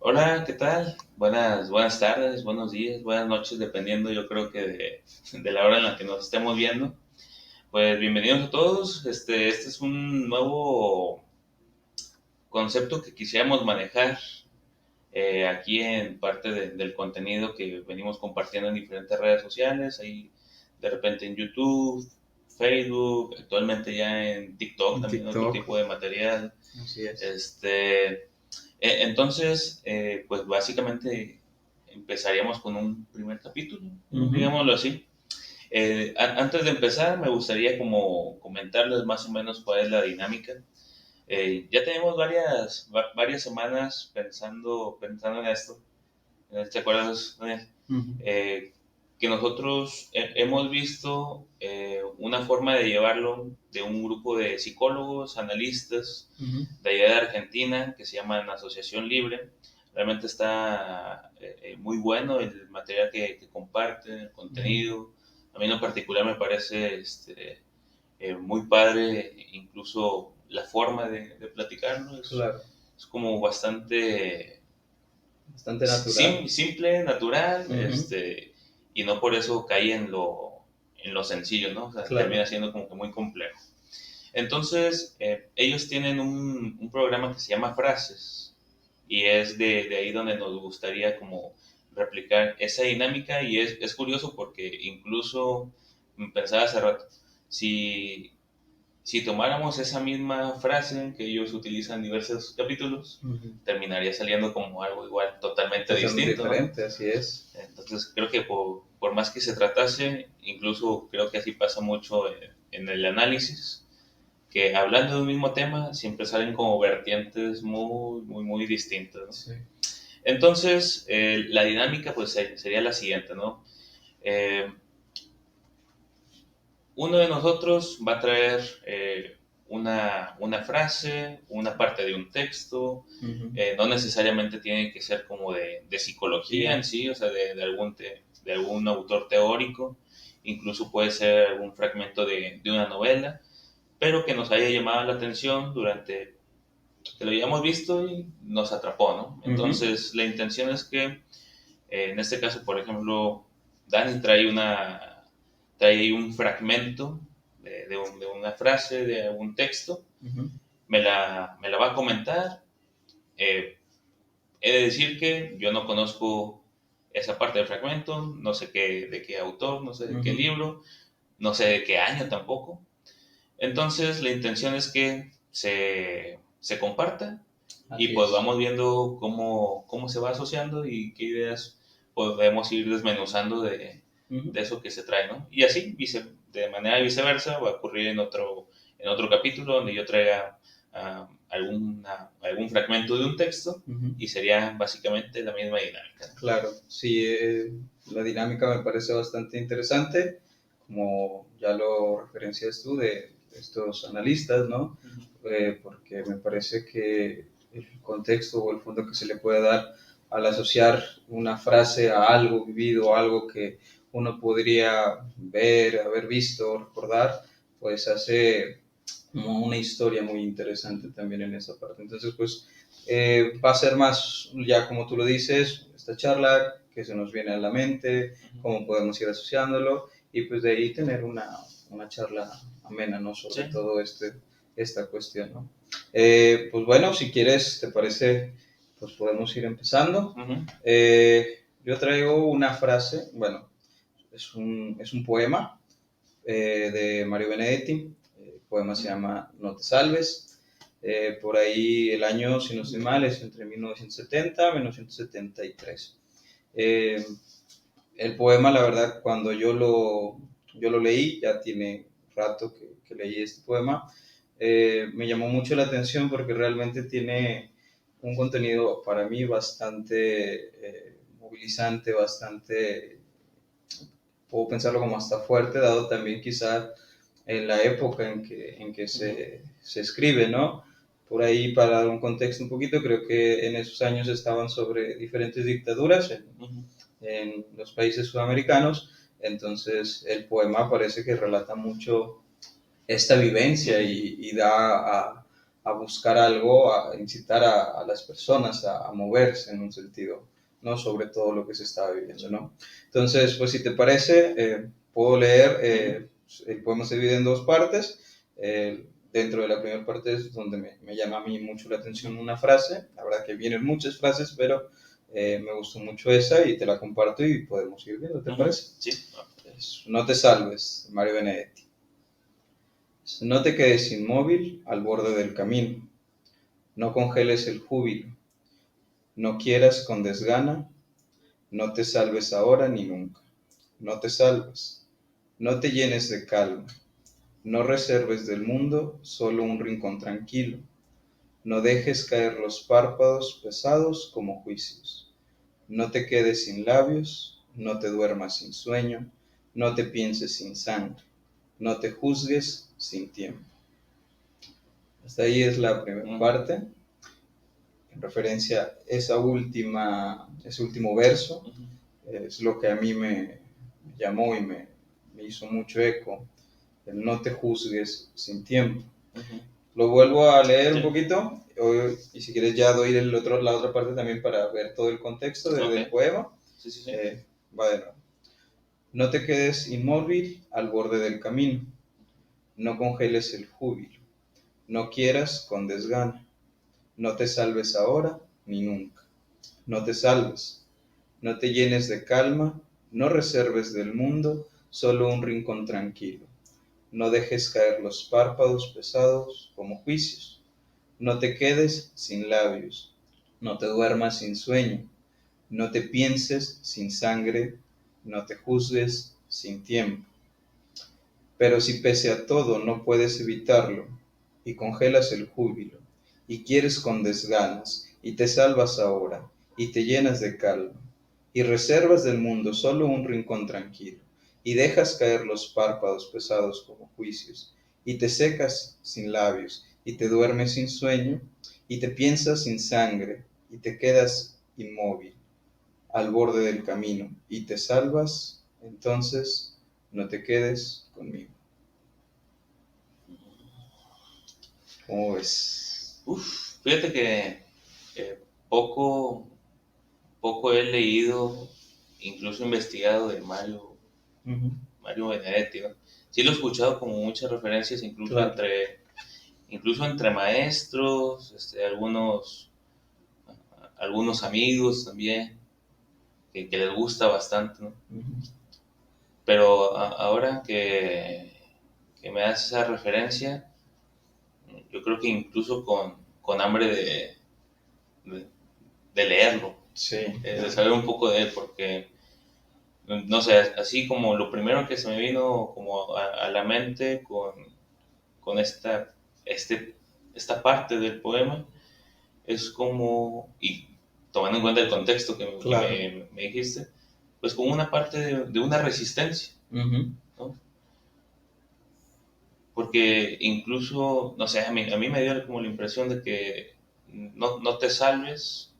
Hola, ¿qué tal? Buenas tardes, buenos días, buenas noches, dependiendo yo creo que de la hora en la que nos estemos viendo. Pues bienvenidos a todos. Este es un nuevo concepto que quisiéramos manejar aquí en parte del contenido que venimos compartiendo en diferentes redes sociales, ahí de repente en YouTube, Facebook, actualmente ya en TikTok En también otro TikTok, tipo de material. así es. Entonces, pues básicamente empezaríamos con un primer capítulo, ¿no? Ujú. Digámoslo así. Antes de empezar, me gustaría como comentarles más o menos cuál es la dinámica. Ya tenemos varias semanas pensando en esto. ¿Te acuerdas? Ujú. Eh, que nosotros hemos visto una forma de llevarlo de un grupo de psicólogos, analistas Ujú. de allá de Argentina, que se llaman Asociación Libre. Realmente está muy bueno el material que comparten, el Ujú. contenido. A mí en lo particular me parece muy padre, incluso la forma de platicarlo Claro, es como bastante bastante natural. simple, natural, Ujú. y no por eso cae en lo sencillo, ¿no? O sea, Claro. termina siendo como que muy complejo. Entonces, ellos tienen un programa que se llama Frases, y es de ahí donde nos gustaría como replicar esa dinámica, y es curioso porque incluso pensaba hace rato, si si tomáramos esa misma frase que ellos utilizan en diversos capítulos, Ujú. terminaría saliendo como algo igual totalmente Totalmente distinto, ¿no? diferente, así es. Entonces creo que por más que se tratase, incluso creo que así pasa mucho en el análisis, que hablando de un mismo tema siempre salen como vertientes muy distintas, ¿no? Sí. Entonces, la dinámica pues sería la siguiente, ¿no? Eh, Uno de nosotros va a traer una frase, una parte de un texto, Ujú. no necesariamente tiene que ser como de psicología en Guía. sí, o sea, de algún autor teórico, incluso puede ser algún fragmento de una novela, pero que nos haya llamado la atención durante que lo hayamos visto y nos atrapó, ¿no? Ujú. Entonces, la intención es que, en este caso, por ejemplo, Dani trae un fragmento de una frase, de algún texto, Ujú. me la va a comentar. Eh, He de decir que yo no conozco esa parte del fragmento, no sé de qué autor, no sé de qué Ujú. libro, no sé de qué año tampoco. Entonces, la intención es que se comparta y Así pues es. vamos viendo cómo se va asociando y qué ideas podemos ir desmenuzando Ujú. de eso que se trae, ¿no? Y así, de manera viceversa, va a ocurrir en otro capítulo donde yo traiga algún fragmento de un texto Ujú. y sería básicamente la misma dinámica. Claro, sí, la dinámica me parece bastante interesante, como ya lo referencias tú de estos analistas, ¿no? Porque me parece que el contexto o el fondo que se le puede dar al asociar una frase a algo vivido, algo que uno podría ver, haber visto, recordar, pues hace como una historia muy interesante también en esa parte. Entonces, pues va a ser más, ya como tú lo dices, esta charla que se nos viene a la mente, cómo podemos ir asociándolo y pues de ahí tener una charla amena, ¿no? Sobre Sí. todo esta cuestión, ¿no? Pues bueno, si quieres, te parece, pues podemos ir empezando. Ujú. Yo traigo una frase, bueno, es un poema de Mario Benedetti. El poema se llama No te salves. Por ahí el año, si no estoy mal, es entre 1970 y 1973. Eh, el poema, la verdad, cuando yo lo leí, ya tiene rato que leí este poema, me llamó mucho la atención porque realmente tiene un contenido para mí bastante movilizante, bastante, puedo pensarlo como hasta fuerte, dado también quizá en la época en que Ujú. se escribe, ¿no? Por ahí, para dar un contexto un poquito, creo que en esos años estaban sobre diferentes dictaduras Ujú. en los países sudamericanos, entonces el poema parece que relata mucho esta vivencia Ujú. y da a buscar algo, a incitar a las personas a moverse en un sentido, ¿no? Sobre todo lo que se estaba viviendo, ¿no? Entonces, pues si te parece, puedo leer, el poema se divide en dos partes. Dentro de la primera parte es donde me llama a mí mucho la atención una frase. La verdad que vienen muchas frases, pero me gustó mucho esa y te la comparto y podemos ir viendo, ¿te parece? Sí. No te salves, Mario Benedetti. No te quedes inmóvil al borde del camino. No congeles el júbilo. No quieras con desgana. No te salves ahora ni nunca. No te salves. No te llenes de calma. No reserves del mundo solo un rincón tranquilo. No dejes caer los párpados pesados como juicios. No te quedes sin labios. No te duermas sin sueño. No te pienses sin sangre. No te juzgues sin tiempo. Hasta ahí es la primera parte, en referencia a ese último verso, es lo que a mí me llamó y me hizo mucho eco, el no te juzgues sin tiempo. Lo vuelvo a leer un poquito, y si quieres ya doy la otra parte también para ver todo el contexto del poema. Va de nuevo. No te quedes inmóvil al borde del camino, no congeles el júbilo, no quieras con desgana. No te salves ahora ni nunca. No te salves. No te llenes de calma. No reserves del mundo solo un rincón tranquilo. No dejes caer los párpados pesados como juicios. No te quedes sin labios. No te duermas sin sueño. No te pienses sin sangre. No te juzgues sin tiempo. Pero si pese a todo no puedes evitarlo y congelas el júbilo y quieres con desganas y te salvas ahora y te llenas de calma y reservas del mundo solo un rincón tranquilo y dejas caer los párpados pesados como juicios y te secas sin labios y te duermes sin sueño y te piensas sin sangre y te quedas inmóvil al borde del camino y te salvas, entonces no te quedes conmigo. ¿Cómo ves? Fíjate que poco he leído, incluso investigado de Mario Benedetti, ¿no? Sí lo he escuchado como muchas referencias, incluso entre maestros, algunos amigos también, que les gusta bastante, ¿no? Pero ahora que me das esa referencia, yo creo que incluso con hambre de leerlo, de saber un poco de él, porque, no sé, así como lo primero que se me vino como a la mente con esta parte del poema, es como, y tomando en cuenta el contexto que me dijiste, pues como una parte de una resistencia, ¿no? Porque incluso, no sé, a mí me dio como la impresión de que no te salves,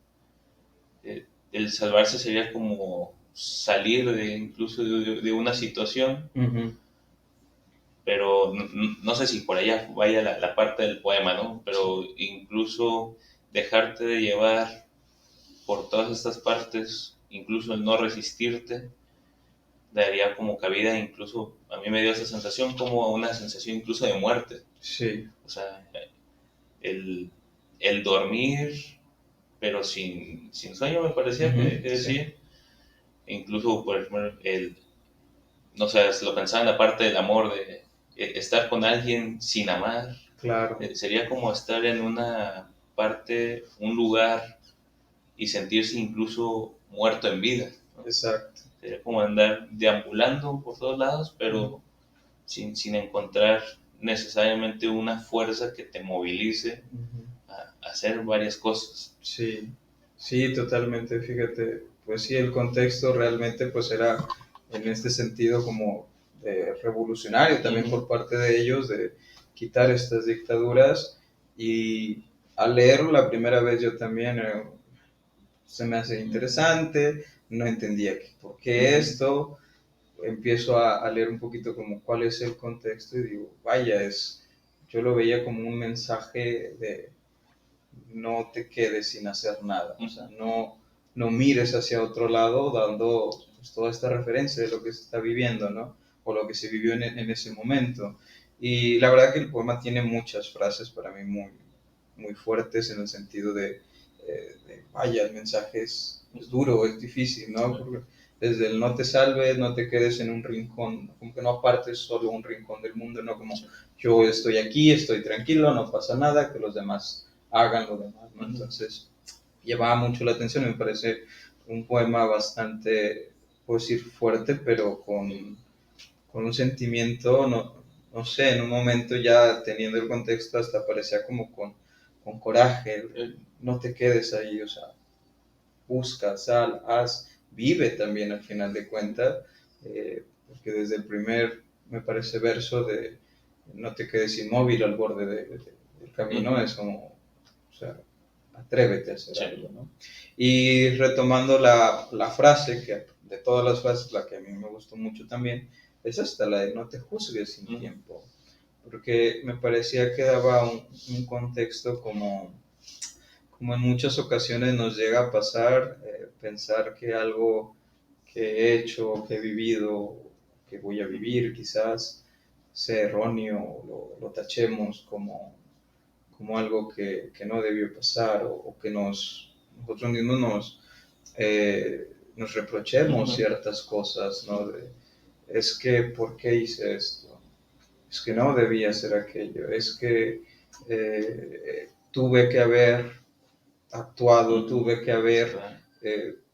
el salvarse sería como salir incluso de una situación, pero no sé si por allá vaya la parte del poema, ¿no? Pero incluso dejarte de llevar por todas estas partes, incluso el no resistirte, daría como cabida, incluso a mí me dio esa sensación como una sensación incluso de muerte. O sea, el dormir, pero sin sueño, me parecía que decía. Incluso, por ejemplo, no sé, lo pensaba en la parte del amor, de estar con alguien sin amar. Sería como estar en una parte, un lugar, y sentirse incluso muerto en vida, ¿no? Exacto. Sería como andar deambulando por todos lados, pero sin encontrar necesariamente una fuerza que te movilice a hacer varias cosas. Sí, totalmente, fíjate, pues sí, el contexto realmente pues era en este sentido como revolucionario también por parte de ellos, de quitar estas dictaduras, y al leerlo la primera vez yo también se me hace interesante, no entendía por qué esto, empiezo a leer un poquito como cuál es el contexto y digo, vaya, es yo lo veía como un mensaje de no te quedes sin hacer nada, o sea, no mires hacia otro lado dando pues, toda esta referencia de lo que se está viviendo, ¿no? O lo que se vivió en ese momento. Y la verdad que el poema tiene muchas frases para mí muy fuertes en el sentido vaya, el mensaje es duro, es difícil, ¿no? Porque desde el no te salves, no te quedes en un rincón, como que no apartes solo un rincón del mundo, ¿no? Como yo estoy aquí, estoy tranquilo, no pasa nada, que los demás hagan lo demás, ¿no? Entonces, llamaba mucho la atención, me parece un poema bastante, puedo decir, fuerte, pero con un sentimiento, no sé, en un momento ya teniendo el contexto hasta parecía como con coraje, no te quedes ahí, o sea, busca, sal, haz, vive también al final de cuentas, porque desde el primer, me parece, verso de no te quedes inmóvil al borde del camino, es como, o sea, atrévete a hacer Sí. algo, ¿no? Y retomando la frase, que de todas las frases, la que a mí me gustó mucho también, es esta, la de no te juzgues sin tiempo, porque me parecía que daba un contexto como en muchas ocasiones nos llega a pasar, pensar que algo que he hecho, que he vivido, que voy a vivir quizás, sea erróneo, lo tachemos como algo que no debió pasar o que nosotros mismos nos reprochemos ciertas cosas, ¿no? Es que, ¿por qué hice esto? Es que no debía hacer aquello, es que tuve que haber actuado, tuve que haber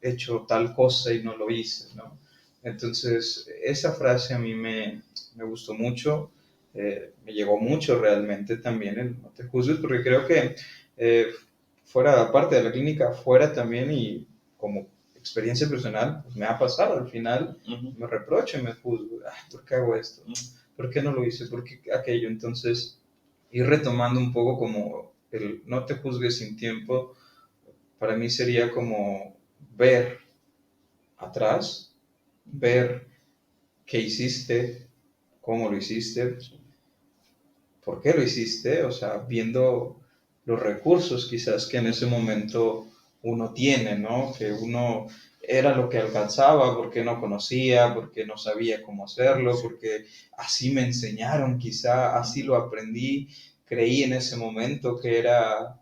hecho tal cosa y no lo hice, ¿no? Entonces, esa frase a mí me gustó mucho, me llegó mucho realmente también el no te juzgues, porque creo que eh, fuera, parte de la clínica, fuera también y como experiencia personal, pues me ha pasado al final, me reprocho y me juzgo, ¿por qué hago esto? ¿Por qué no lo hice? ¿Por qué aquello? Entonces, ir retomando un poco como el no te juzgues sin tiempo, para mí sería como ver atrás, ver qué hiciste, cómo lo hiciste, por qué lo hiciste, o sea, viendo los recursos quizás que en ese momento uno tiene, ¿no? Que uno era lo que alcanzaba porque no conocía, porque no sabía cómo hacerlo, porque así me enseñaron quizá, así lo aprendí, creí en ese momento que era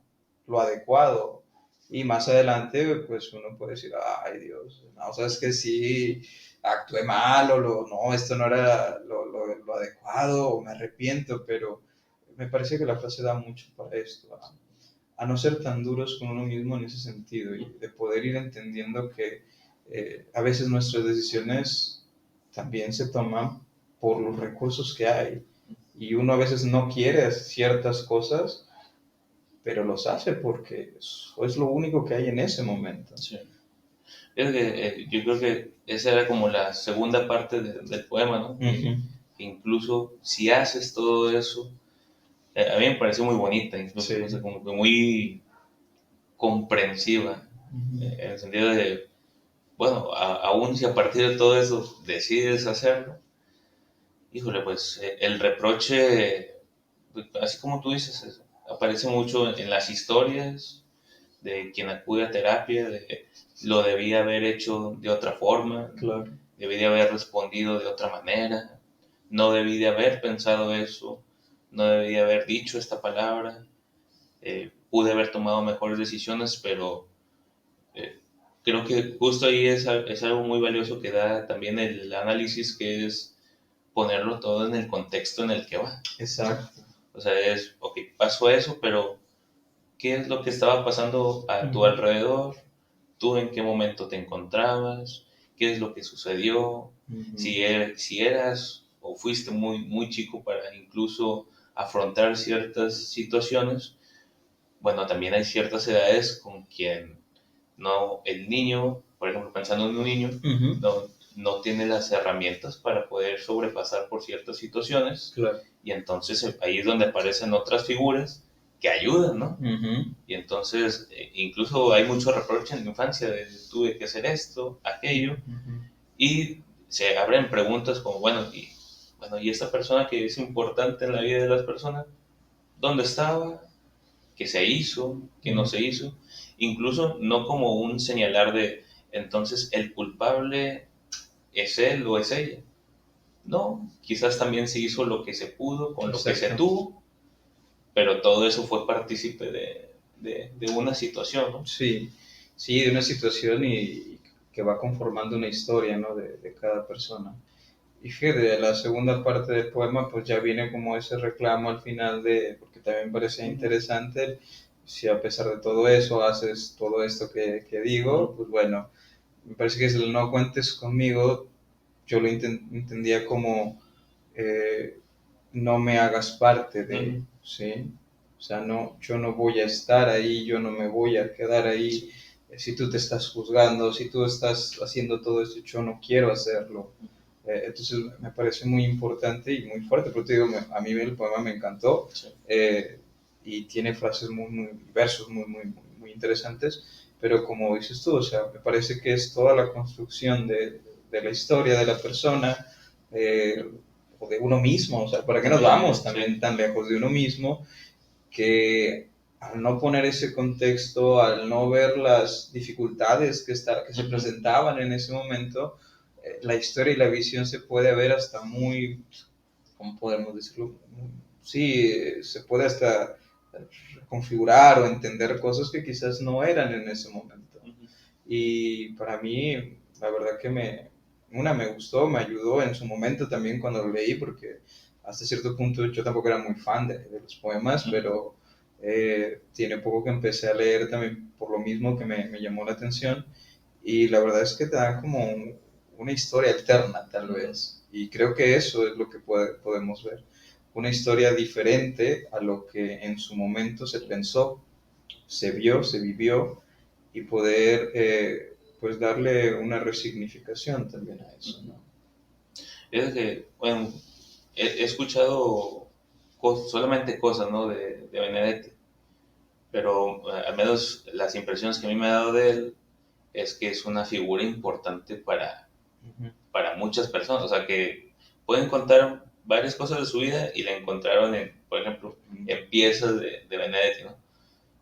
lo adecuado. Y más adelante, pues uno puede decir, ay Dios, no, sabes que sí, actué mal o no, esto no era lo adecuado o me arrepiento, pero me parece que la frase da mucho para esto, a no ser tan duros con uno mismo en ese sentido y de poder ir entendiendo que a veces nuestras decisiones también se toman por los recursos que hay y uno a veces no quiere ciertas cosas, pero los hace porque es lo único que hay en ese momento. Sí. Yo creo que esa era como la segunda parte del poema, ¿no? Que incluso si haces todo eso, a mí me pareció muy bonita, incluso, Sí. o sea, como que muy comprensiva, en el sentido de, bueno, aún si a partir de todo eso decides hacerlo, híjole, pues el reproche, pues, así como tú dices, aparece mucho en las historias de quien acude a terapia, de lo debía haber hecho de otra forma, Claro. debí de haber respondido de otra manera, no debí de haber pensado eso, no debí de haber dicho esta palabra, pude haber tomado mejores decisiones, pero eh, creo que justo ahí es algo muy valioso que da también el análisis, que es ponerlo todo en el contexto en el que va. Exacto. O sea, ok, pasó eso, pero ¿qué es lo que estaba pasando a tu alrededor? ¿Tú en qué momento te encontrabas? ¿Qué es lo que sucedió? Si eras o fuiste muy chico para incluso afrontar ciertas situaciones, bueno, también hay ciertas edades con quien no, el niño, por ejemplo, pensando en un niño, no, no tiene las herramientas para poder sobrepasar por ciertas situaciones. Claro. Y entonces ahí es donde aparecen otras figuras que ayudan, ¿no? Y entonces incluso hay mucho reproche en la infancia de tuve que hacer esto, aquello, y se abren preguntas como, bueno, y esta persona que es importante en la vida de las personas, dónde estaba, qué se hizo, qué no se hizo, incluso no como un señalar de, entonces el culpable es él o es ella. No, quizás también se hizo lo que se pudo con lo que se Exacto. tuvo, pero todo eso fue partícipe de una situación, ¿no? Sí, sí, de una situación y que va conformando una historia, ¿no? De cada persona. Y fíjate, la segunda parte del poema pues ya viene como ese reclamo al final de, porque también parece interesante, si a pesar de todo eso haces todo esto que digo, pues bueno, me parece que es el no cuentes conmigo, yo lo entendía como no me hagas parte de, Ujú. ¿sí? O sea, no, yo no voy a estar ahí, yo no me voy a quedar ahí. Sí. Si tú te estás juzgando, si tú estás haciendo todo esto, yo no quiero hacerlo. Entonces me parece muy importante y muy fuerte, pero te digo, a mí el poema me encantó Sí. eh, y tiene frases muy, versos muy interesantes, pero como dices tú, o sea, me parece que es toda la construcción de la historia de la persona, eh, o de uno mismo, o sea, ¿para qué nos También, vamos sí. también tan lejos de uno mismo? Que al no poner ese contexto, al no ver las dificultades que se Ujú. presentaban en ese momento, la historia y la visión se puede ver hasta muy, ¿cómo podemos decirlo? Sí, se puede hasta configurar o entender cosas que quizás no eran en ese momento. Ujú. Y para mí, la verdad que me gustó, me ayudó en su momento también cuando lo leí, porque hasta cierto punto yo tampoco era muy fan de los poemas, Ujú. pero tiene poco que empecé a leer también por lo mismo que me llamó la atención. Y la verdad es que te da como una historia alterna, tal Ujú. vez. Y creo que eso es lo que podemos ver. Una historia diferente a lo que en su momento se pensó, se vio, se vivió y poder pues darle una resignificación también a eso, Ujú. ¿no? Es que, bueno, he escuchado solamente cosas, ¿no? De Benedetti, pero al menos las impresiones que a mí me ha dado de él es que es una figura importante Ujú. para muchas personas, o sea, que pueden contar varias cosas de su vida y la encontraron en, por ejemplo, en piezas de Benedetti, ¿no?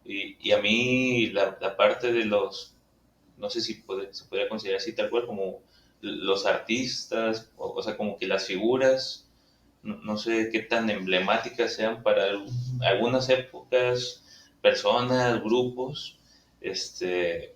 Y a mí la parte de los, no sé si se podría considerar así tal cual, como los artistas, o sea, como que las figuras, no sé qué tan emblemáticas sean para algunas épocas, personas, grupos, este,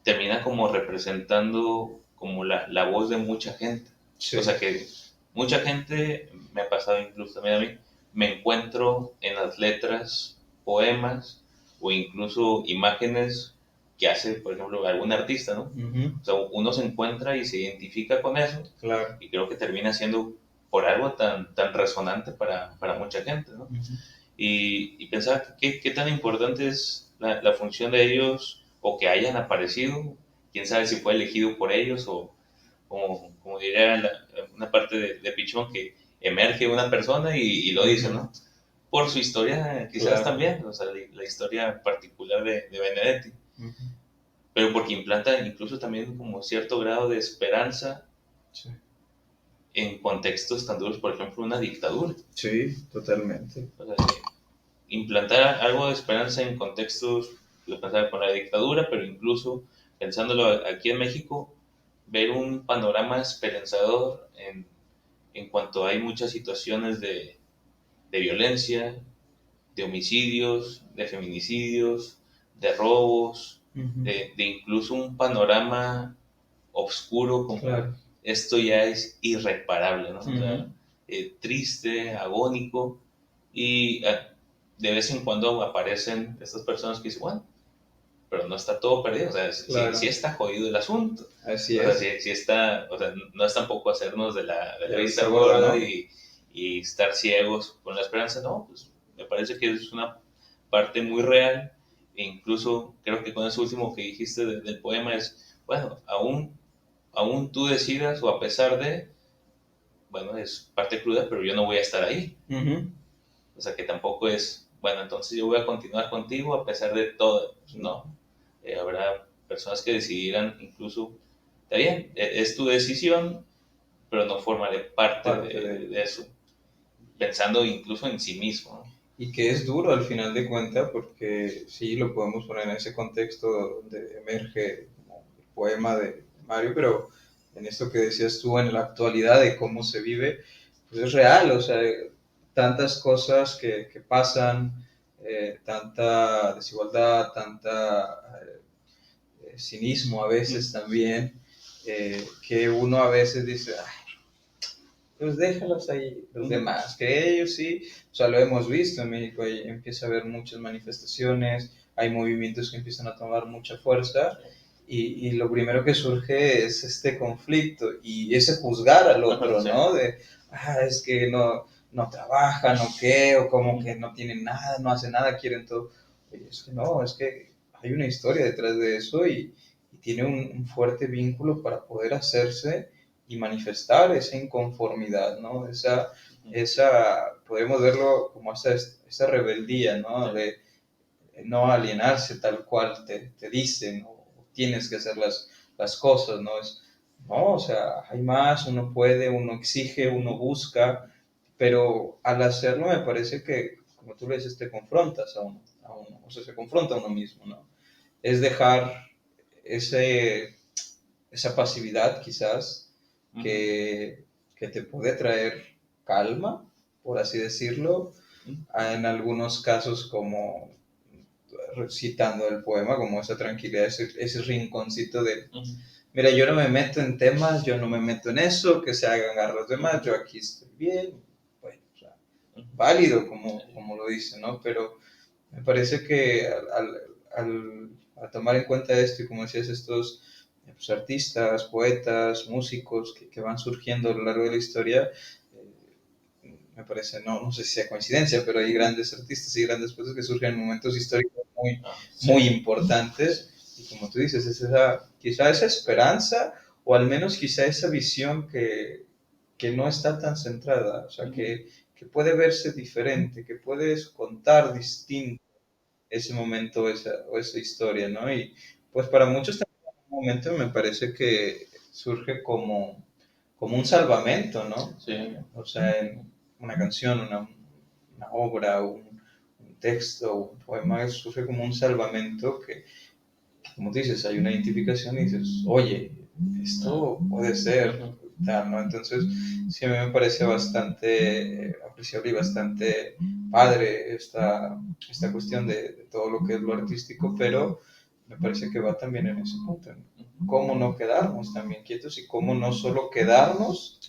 termina como representando como la voz de mucha gente. O Sí. sea que mucha gente, me ha pasado incluso también a mí, me encuentro en las letras, poemas o incluso imágenes que hace, por ejemplo, algún artista, ¿no? Ujú. O sea, uno se encuentra y se identifica con eso Claro. y creo que termina siendo por algo tan resonante para mucha gente, ¿no? Ujú. Y pensaba qué tan importante es la función de ellos o que hayan aparecido, quién sabe si fue elegido por ellos o como diría una parte de Pichón que emerge una persona y lo dice, Ujú. ¿no? Por su historia quizás Claro. también, o sea, la historia particular de Benedetti, Ujú. pero porque implanta incluso también como cierto grado de esperanza Sí. en contextos tan duros, por ejemplo, una dictadura. Sí, totalmente. O sea, implantar algo de esperanza en contextos, lo pensaba con la dictadura, pero incluso pensándolo aquí en México, ver un panorama esperanzador en cuanto hay muchas situaciones de violencia, de homicidios, de feminicidios, de robos, Ujú. de incluso un panorama oscuro como Claro. esto ya es irreparable, ¿no? O Ujú. sea, triste, agónico, y de vez en cuando aparecen estas personas que dicen, bueno, pero no está todo perdido, o sea, sí Claro. está jodido el asunto, Así o sea, es. sí está, o sea, no es tampoco hacernos de De la la vista vista gorda, gorda ¿no? y estar ciegos con la esperanza, no, pues me parece que es una parte muy real, e incluso creo que con eso último que dijiste del poema es, bueno, aún tú decidas o a pesar de, bueno, es parte cruda, pero yo no voy a estar ahí. Ujú. O sea, que tampoco es, bueno, entonces yo voy a continuar contigo a pesar de todo. Pues no, habrá personas que decidirán incluso, está bien, es tu decisión, pero no formaré parte Parte de de ello. eso, pensando incluso en sí mismo, y que es duro al final de cuentas, porque sí, lo podemos poner en ese contexto donde emerge como el poema de Mario, pero en esto que decías tú, en la actualidad de cómo se vive, pues es real, o sea, tantas cosas que pasan, tanta desigualdad, tanta cinismo a veces también, que uno a veces dice, pues déjalos ahí, los demás, que ellos sí, o sea, lo hemos visto en México, ahí empieza a haber muchas manifestaciones, hay movimientos que empiezan a tomar mucha fuerza, y lo primero que surge es este conflicto y ese juzgar al otro, Sí. ¿no? De, es que no trabajan o qué, o como que no tienen nada, no hacen nada, quieren todo. Oye, es que no, es que hay una historia detrás de eso y tiene un fuerte vínculo para poder hacerse y manifestar esa inconformidad, ¿no? Podemos verlo como esa rebeldía, ¿no? De no alienarse tal cual te dicen, o tienes que hacer las cosas, ¿no? No, o sea, hay más, uno puede, uno exige, uno busca, pero al hacerlo me parece que, como tú le dices, te confrontas a uno, o sea, se confronta a uno mismo, ¿no? Es dejar ese, esa pasividad quizás que, que te puede traer calma, por así decirlo, en algunos casos como citando el poema, como esa tranquilidad, ese rinconcito de, mira, yo no me meto en temas, yo no me meto en eso, que se hagan a los demás, yo aquí estoy bien, bueno, o sea, válido como lo dice, ¿no? Pero me parece que al tomar en cuenta esto y como decías, estos pues, artistas, poetas, músicos que van surgiendo a lo largo de la historia, me parece, no sé si sea coincidencia, pero hay grandes artistas y grandes poetas que surgen en momentos históricos muy importantes y como tú dices, es quizá esa esperanza o al menos quizá esa visión que no está tan centrada, o sea, que puede verse diferente, que puedes contar distinto ese momento o esa historia, ¿no? Y pues para muchos también en un momento me parece que surge como un salvamento, ¿no? Sí. O sea, en una canción, una obra, un texto, un poema, surge como un salvamento que, como tú dices, hay una identificación y dices, oye, esto puede ser tal, ¿no? Entonces, sí, a mí me parece bastante apreciable y bastante padre esta cuestión de todo lo que es lo artístico, pero me parece que va también en ese punto, en cómo no quedarnos también quietos y cómo no solo quedarnos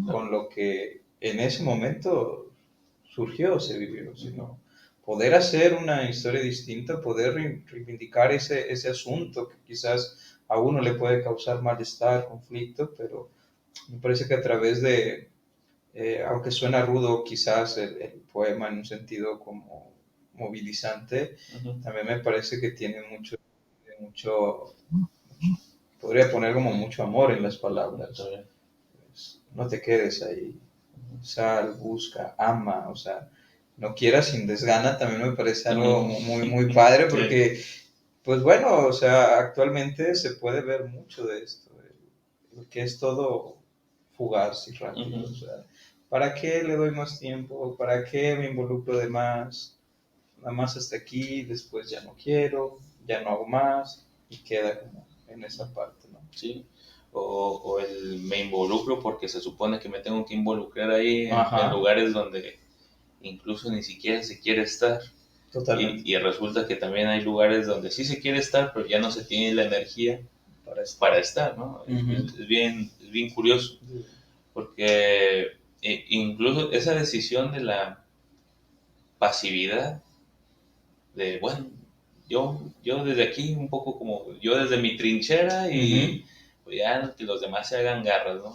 con lo que en ese momento surgió, se vivió, sino poder hacer una historia distinta, poder reivindicar ese asunto que quizás a uno le puede causar malestar, conflicto, pero me parece que a través de, aunque suena rudo quizás el poema en un sentido como movilizante, también me parece que tiene mucho, podría poner como mucho amor en las palabras. Pues, no te quedes ahí, sal, busca, ama, o sea, no quieras sin desgana, también me parece algo muy, muy padre porque, pues bueno, o sea, actualmente se puede ver mucho de esto, que es todo fugaz y rápido, o sea, ¿para qué le doy más tiempo? ¿Para qué me involucro de más? Nada más hasta aquí, después ya no quiero, ya no hago más y queda como en esa parte, ¿no? Sí. O el me involucro porque se supone que me tengo que involucrar ahí en Ajá, lugares donde incluso ni siquiera se quiere estar. totalmente. Y resulta que también hay lugares donde sí se quiere estar, pero ya no se tiene la energía Para estar. para estar, ¿no? Es bien curioso, porque incluso esa decisión de la pasividad, de, bueno, yo desde aquí, un poco como yo desde mi trinchera y pues ya que los demás se hagan garras, ¿no?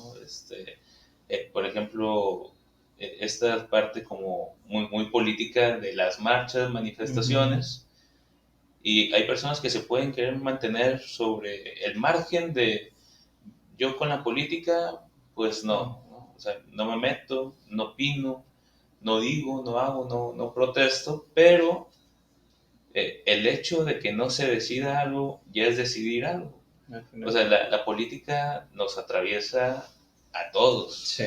Por ejemplo, esta parte como muy política de las marchas, manifestaciones, y hay personas que se pueden querer mantener sobre el margen de yo con la política, pues no, o sea, no me meto, no opino, no digo, no hago, no protesto, pero el hecho de que no se decida algo ya es decidir algo. O sea, la política nos atraviesa a todos, Sí.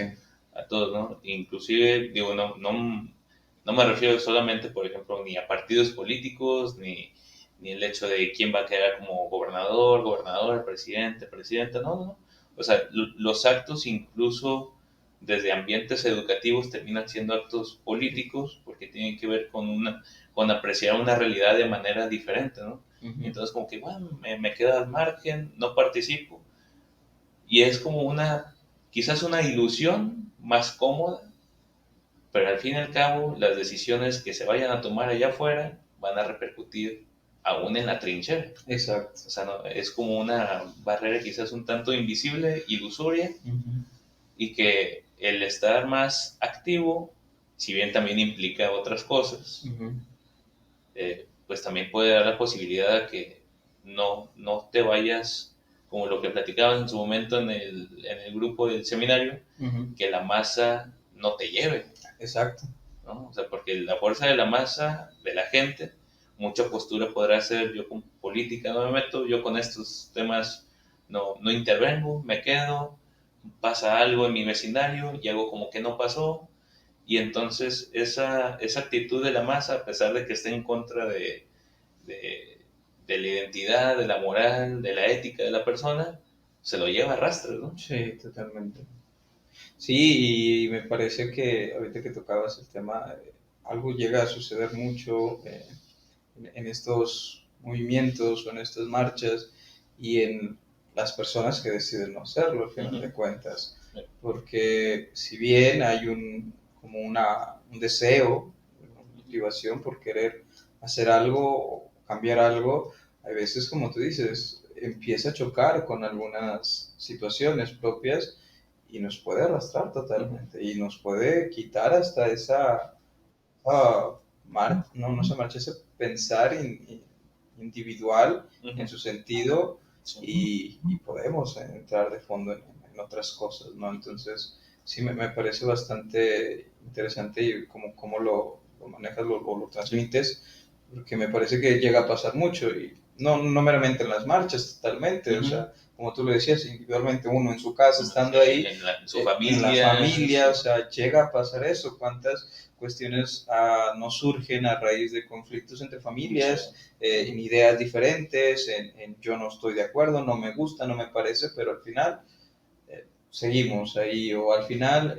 a todos, ¿no? Inclusive, digo, no no me refiero solamente, por ejemplo, ni a partidos políticos, ni el hecho de quién va a quedar como gobernador, presidente, no, no. O sea, los actos incluso desde ambientes educativos terminan siendo actos políticos porque tienen que ver con apreciar una realidad de manera diferente, ¿no? Ujú. Entonces como que, bueno, me quedo al margen, no participo. Y es como quizás una ilusión más cómoda, pero al fin y al cabo las decisiones que se vayan a tomar allá afuera van a repercutir aún en la trinchera. Exacto. O sea, no, es como una barrera quizás un tanto invisible, ilusoria, Ujú. y que el estar más activo, si bien también implica otras cosas, Ujú. pues también puede dar la posibilidad de que no te vayas, como lo que platicabas en su momento en el grupo del seminario, Ujú. que la masa no te lleve, Exacto. ¿no? O sea, porque la fuerza de la masa, de la gente, mucha postura podrá ser, yo con política no me meto, yo con estos temas no intervengo, me quedo, pasa algo en mi vecindario y hago como que no pasó, y entonces esa actitud de la masa, a pesar de que esté en contra de, de la identidad, de la moral, de la ética de la persona, se lo lleva a rastro, ¿no? Sí, totalmente. Sí, y me parece que ahorita que tocabas el tema, algo llega a suceder mucho en estos movimientos o en estas marchas y en las personas que deciden no hacerlo, al final de Uh-huh. cuentas. Porque si bien hay como un deseo, una motivación por querer hacer algo o cambiar algo, a veces, como tú dices, empieza a chocar con algunas situaciones propias y nos puede arrastrar totalmente y nos puede quitar hasta no se marcha ese pensar individual en Uh-huh. su sentido Sí. y podemos entrar de fondo en otras cosas, ¿no? Entonces, sí, me parece bastante interesante y cómo lo manejas o lo transmites, porque me parece que llega a pasar mucho y no meramente en las marchas totalmente, o Uh-huh. sea, como tú lo decías, individualmente uno en su casa estando ahí, En su en la familia, familia, sí. o sea, llega a pasar eso, cuántas cuestiones no surgen a raíz de conflictos entre familias, Sí. en ideas diferentes, en yo no estoy de acuerdo, no me gusta, no me parece, pero al final seguimos ahí o al final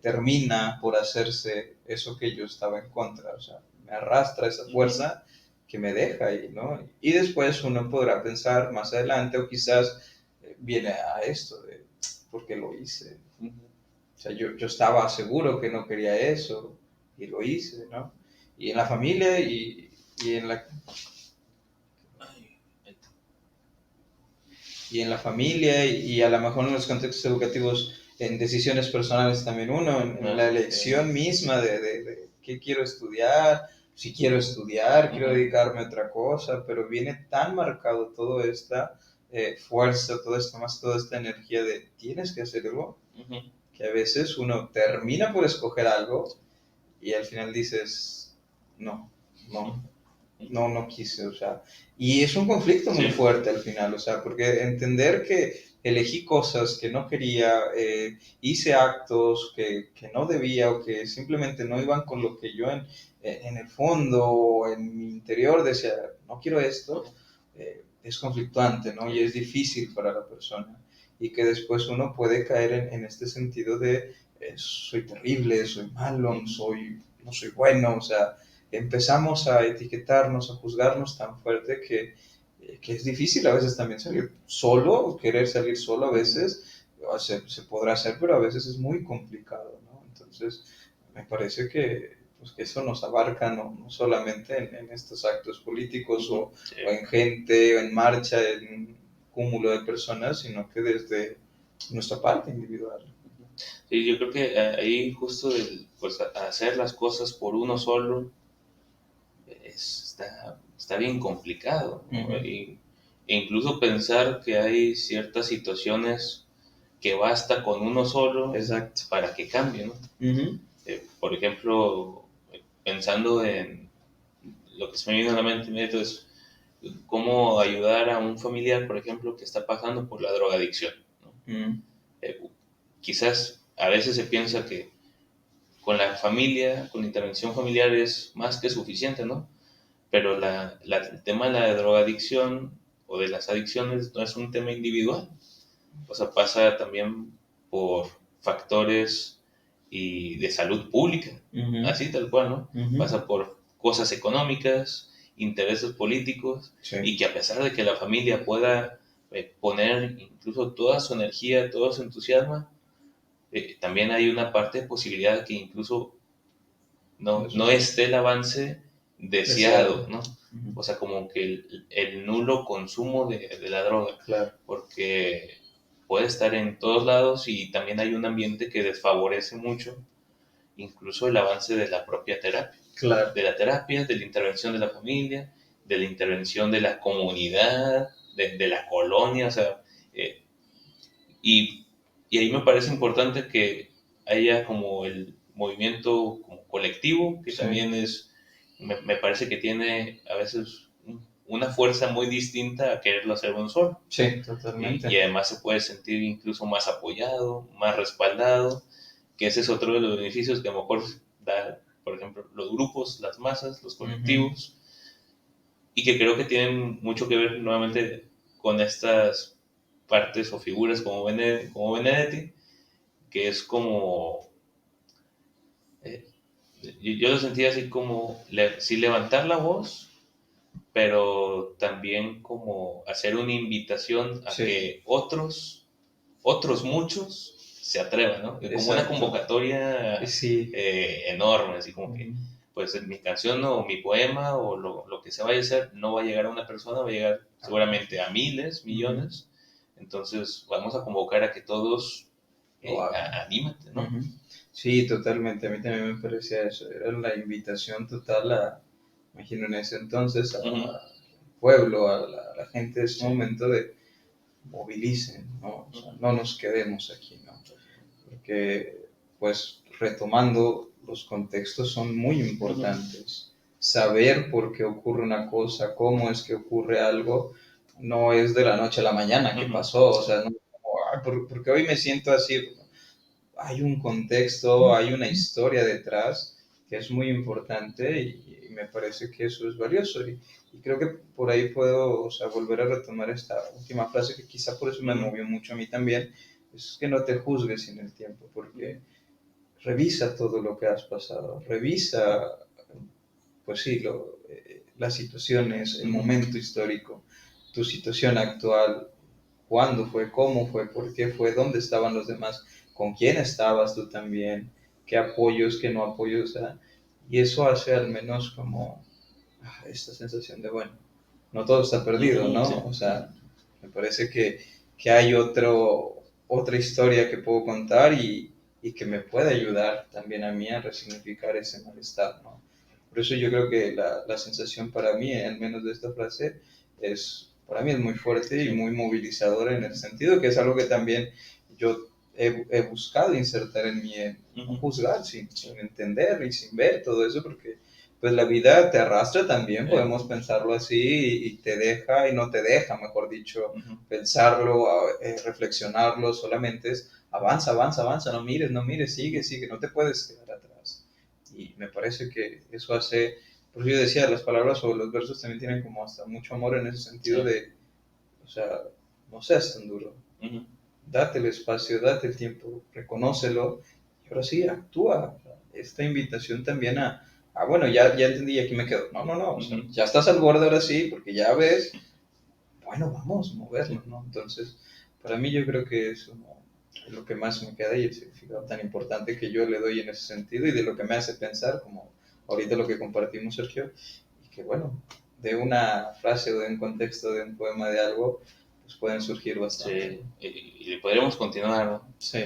termina por hacerse eso que yo estaba en contra, o sea, me arrastra esa Uh-huh. fuerza que me deja ahí, ¿no? Y después uno podrá pensar más adelante o quizás viene a esto de por qué lo hice. Uh-huh. O sea, yo estaba seguro que no quería eso y lo hice, ¿no? Y en la familia y en la, Ay, y en la familia y a lo mejor en los contextos educativos, en decisiones personales también uno, en la sí. elección misma de qué quiero estudiar, si quiero estudiar, quiero Uh-huh. dedicarme a otra cosa, pero viene tan marcado toda esta fuerza, toda esta energía de tienes que hacerlo, Uh-huh. que a veces uno termina por escoger algo y al final dices, no, no, no quise, o sea, y es un conflicto muy Sí. fuerte al final, o sea, porque entender que elegí cosas que no quería, hice actos que no debía o que simplemente no iban con lo que yo en el fondo o en mi interior decía, no quiero esto, es conflictuante, ¿no? Y es difícil para la persona. Y que después uno puede caer en este sentido de soy terrible, soy malo, no soy bueno, o sea, empezamos a etiquetarnos, a juzgarnos tan fuerte que es difícil a veces también salir solo, querer salir solo a veces, se podrá hacer, pero a veces es muy complicado, ¿no? Entonces, me parece pues, que eso nos abarca no solamente en estos actos políticos Uh-huh. o en gente, o en marcha, en un cúmulo de personas, sino que desde nuestra parte individual. Sí, yo creo que ahí justo pues hacer las cosas por uno solo está bien complicado, Uh ¿no? -huh. E incluso pensar que hay ciertas situaciones que basta con uno solo Exacto. para que cambie, ¿no? Uh -huh. Por ejemplo, pensando en lo que se me viene a la mente es cómo ayudar a un familiar, por ejemplo, que está pasando por la drogadicción, ¿no? Uh -huh. Quizás a veces se piensa que con la familia, con la intervención familiar es más que suficiente, ¿no? Pero el tema de la drogadicción o de las adicciones no es un tema individual, o sea, pasa también por factores y de salud pública, así tal cual, ¿no? Pasa por cosas económicas, intereses políticos, Sí. y que a pesar de que la familia pueda poner incluso toda su energía, todo su entusiasmo, también hay una parte de posibilidad que incluso no esté el avance deseado, ¿no? O sea, como que el nulo consumo de la droga, Claro. porque puede estar en todos lados y también hay un ambiente que desfavorece mucho incluso el avance de la propia terapia. Claro. De la terapia, de la intervención de la familia, de la intervención de la comunidad, de la colonia, o sea, y, y ahí me parece importante que haya como el movimiento como colectivo, que Sí. también me parece que tiene a veces una fuerza muy distinta a quererlo hacer uno solo. Sí, totalmente. Y además se puede sentir incluso más apoyado, más respaldado, que ese es otro de los beneficios que a lo mejor da, por ejemplo, los grupos, las masas, los colectivos, y que creo que tienen mucho que ver nuevamente con estas partes o figuras como Benedetti, que es como, eh, yo lo sentía así como, sí levantar la voz, pero también como hacer una invitación a que otros muchos se atrevan, ¿no? Como una convocatoria enorme, así como que, pues mi canción o mi poema o lo que se vaya a hacer no va a llegar a una persona, va a llegar seguramente a miles, millones. Entonces vamos a convocar a que todos anímate, ¿no? Sí, totalmente. A mí también me parecía eso. Era la invitación total imagino en ese entonces, al pueblo, a la gente de ese momento de movilicen, ¿no? O sea, no nos quedemos aquí, ¿no? Porque, pues, retomando, los contextos son muy importantes. Saber por qué ocurre una cosa, cómo es que ocurre algo, no es de la noche a la mañana que pasó, o sea, no es como, porque hoy me siento así. Hay un contexto, hay una historia detrás que es muy importante y me parece que eso es valioso. Y creo que por ahí puedo, o sea, volver a retomar esta última frase que quizá por eso me movió mucho a mí también, es que no te juzgues en el tiempo, porque revisa todo lo que has pasado, revisa, pues sí, las situaciones, el momento histórico, tu situación actual, cuándo fue, cómo fue, por qué fue, dónde estaban los demás, con quién estabas tú también, qué apoyos, qué no apoyos, o sea, y eso hace al menos como esta sensación de, bueno, no todo está perdido, ¿no? Sí. O sea, me parece que hay otra historia que puedo contar y que me puede ayudar también a mí a resignificar ese malestar, ¿no? Por eso yo creo que la sensación para mí, al menos de esta frase, para mí es muy fuerte y muy movilizadora en el sentido que es algo que también yo he buscado insertar en mí, en no juzgar, sin entender y sin ver todo eso, porque pues la vida te arrastra también, podemos pensarlo así, y te deja y no te deja, mejor dicho, pensarlo, reflexionarlo, solamente es avanza, avanza, avanza, no mires, no mires, sigue, sigue, no te puedes quedar atrás. Y me parece que eso hace, por eso yo decía, las palabras o los versos también tienen como hasta mucho amor en ese sentido de, o sea, no seas tan duro, date el espacio, date el tiempo, reconócelo, y ahora sí, actúa. Esta invitación también bueno, ya entendí y aquí me quedo. No, no, no, o sea, ya estás al borde ahora sí, porque ya ves, bueno, vamos a movernos, ¿no? Entonces, para mí yo creo que eso es lo que más me queda y el significado tan importante que yo le doy en ese sentido y de lo que me hace pensar, como ahorita lo que compartimos, Sergio, y que bueno, de una frase o de un contexto, de un poema, de algo, pues pueden surgir bastante. Sí, y podremos continuar, ¿no? Sí.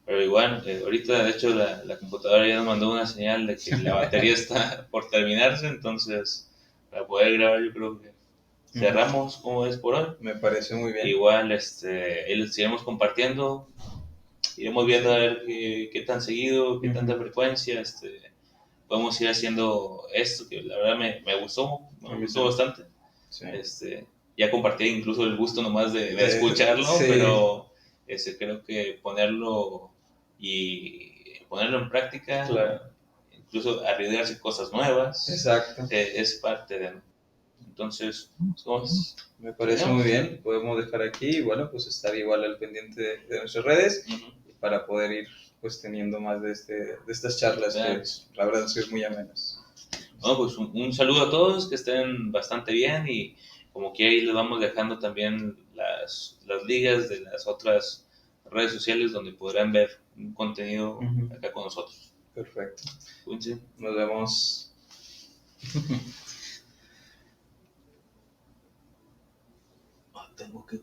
Pero igual, ahorita de hecho la computadora ya nos mandó una señal de que la batería está por terminarse, entonces para poder grabar yo creo que cerramos como es por hoy. Me parece muy bien. Igual ahí les seguiremos compartiendo, iremos viendo a ver qué tan seguido, qué tanta frecuencia, podemos ir haciendo esto, que la verdad me gustó bastante. Sí. Ya compartí incluso el gusto nomás de escucharlo, sí. pero creo que ponerlo y ponerlo en práctica, Claro. incluso arriesgarse cosas nuevas, Exacto. es parte de, ¿no? Entonces, ¿cómo es? Me parece muy bien. Podemos dejar aquí y bueno, pues estar igual al pendiente de nuestras redes para poder ir pues teniendo más de estas charlas Claro. que la verdad han sido muy amenas. Bueno, pues un saludo a todos, que estén bastante bien y como que ahí les vamos dejando también las ligas de las otras redes sociales donde podrán ver un contenido acá con nosotros. Perfecto. Cuídense. Nos vemos. Tengo que